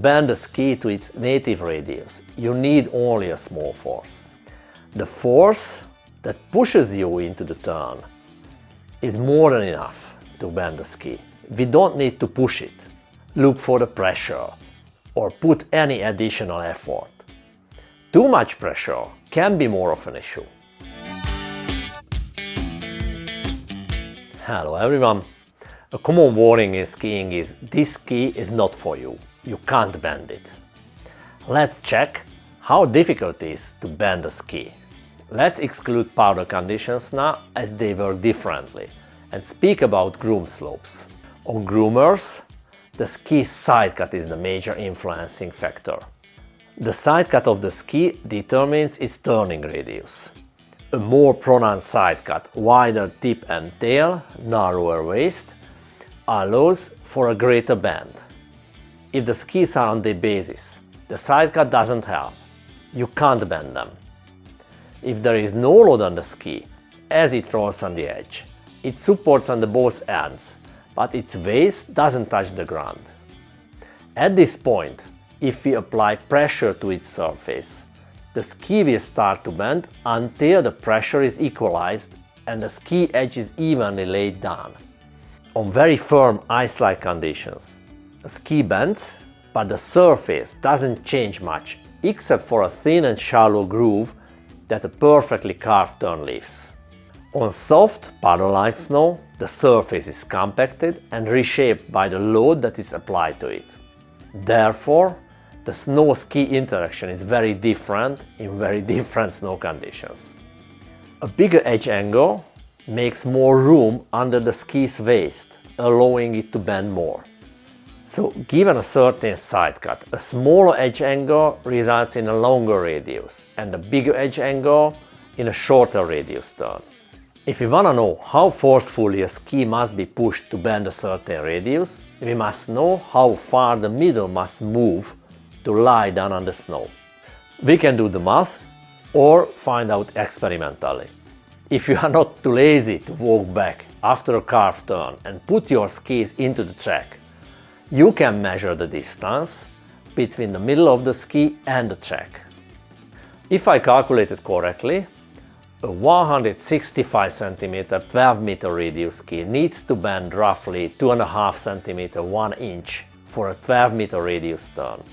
bend the ski to its native radius, you need only a small force. The force that pushes you into the turn is more than enough to bend the ski. We don't need to push it, look for the pressure, or put any additional effort. Too much pressure can be more of an issue. Hello everyone. A common warning in skiing is this ski is not for you. You can't bend it. Let's check how difficult it is to bend a ski. Let's exclude powder conditions now, as they work differently, and speak about groom slopes. On groomers, the ski's side cut is the major influencing factor. The side cut of the ski determines its turning radius. A more pronounced side cut, wider tip and tail, narrower waist, allows for a greater bend. If the skis are on the basis, the side cut doesn't help. You can't bend them. If there is no load on the ski, as it rolls on the edge, it supports on the both ends, but its waist doesn't touch the ground. At this point, if we apply pressure to its surface, the ski will start to bend until the pressure is equalized and the ski edge is evenly laid down. On very firm ice-like conditions, the ski bends, but the surface doesn't change much except for a thin and shallow groove that a perfectly carved turn leaves. On soft, powder-like snow, the surface is compacted and reshaped by the load that is applied to it. Therefore, the snow-ski interaction is very different in very different snow conditions. A bigger edge angle makes more room under the ski's waist, allowing it to bend more. So, given a certain side cut, a smaller edge angle results in a longer radius and a bigger edge angle in a shorter radius turn. If we want to know how forcefully a ski must be pushed to bend a certain radius, we must know how far the middle must move to lie down on the snow. We can do the math or find out experimentally. If you are not too lazy to walk back after a carved turn and put your skis into the track, you can measure the distance between the middle of the ski and the track. If I calculated correctly, a 165 cm 12 meter radius ski needs to bend roughly 2.5 cm 1 inch for a 12 meter radius turn.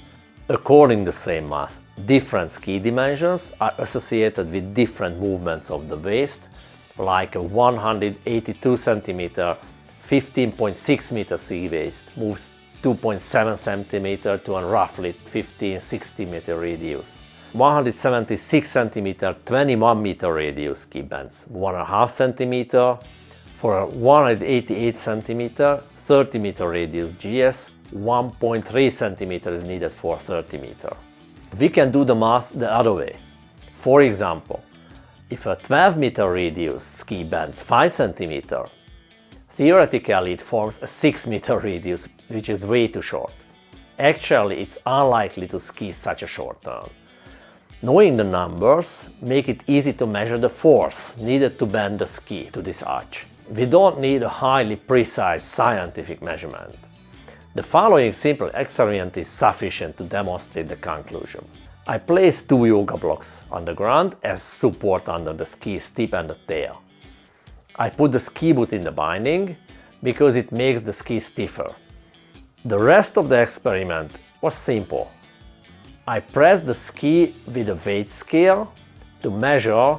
According to the same math, different ski dimensions are associated with different movements of the waist, like a 182 cm 15.6 meter ski waist moves 2.7 cm to a roughly 15-60 meter radius. 176 cm 21 meter radius ski bends 1.5 cm for a 188 cm 30 meter radius GS. 1.3 cm is needed for 30 meter. We can do the math the other way. For example, if a 12 meter radius ski bends 5 cm, theoretically it forms a 6 meter radius, which is way too short. Actually, it's unlikely to ski such a short turn. Knowing the numbers make it easy to measure the force needed to bend the ski to this arch. We don't need a highly precise scientific measurement. The following simple experiment is sufficient to demonstrate the conclusion. I place 2 yoga blocks on the ground as support under the ski's tip and the tail. I put the ski boot in the binding because it makes the ski stiffer. The rest of the experiment was simple. I pressed the ski with a weight scale to measure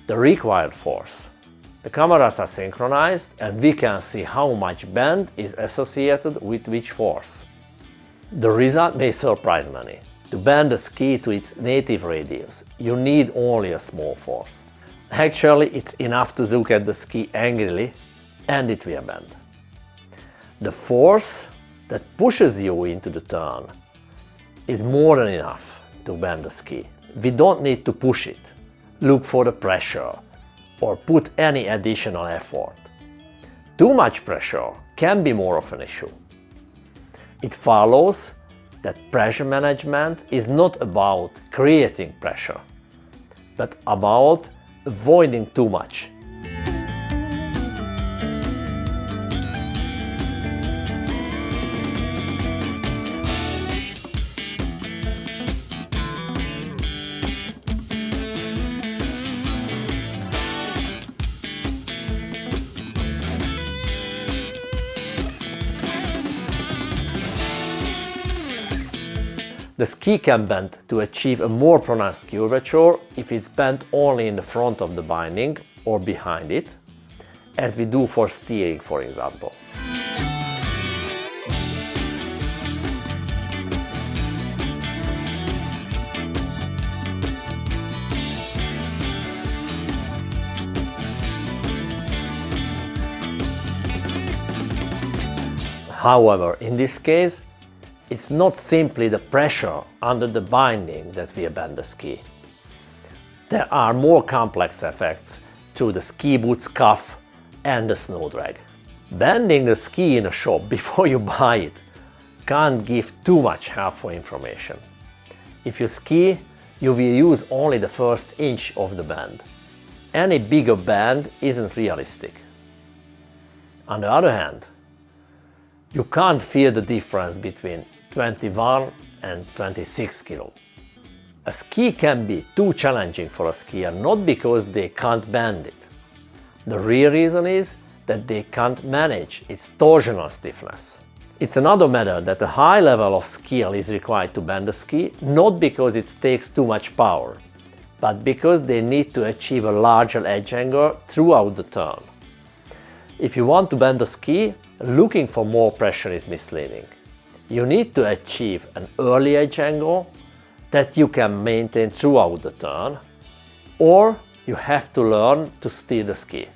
the required force. The cameras are synchronized and we can see how much bend is associated with which force. The result may surprise many. To bend the ski to its native radius, you need only a small force. Actually, it's enough to look at the ski angrily and it will bend. The force that pushes you into the turn is more than enough to bend the ski. We don't need to push it, look for the pressure, or put any additional effort. Too much pressure can be more of an issue. It follows that pressure management is not about creating pressure, but about avoiding too much. The ski can bend to achieve a more pronounced curvature if it's bent only in the front of the binding or behind it, as we do for steering, for example. However, in this case, it's not simply the pressure under the binding that will bend the ski. There are more complex effects through the ski boot's cuff and the snow drag. Bending the ski in a shop before you buy it can't give too much helpful information. If you ski, you will use only the first inch of the bend. Any bigger bend isn't realistic. On the other hand, you can't feel the difference between 21 and 26 kg. A ski can be too challenging for a skier not because they can't bend it. The real reason is that they can't manage its torsional stiffness. It's another matter that a high level of skill is required to bend a ski, not because it takes too much power, but because they need to achieve a larger edge angle throughout the turn. If you want to bend a ski, looking for more pressure is misleading. You need to achieve an early edge angle that you can maintain throughout the turn, or you have to learn to steer the ski.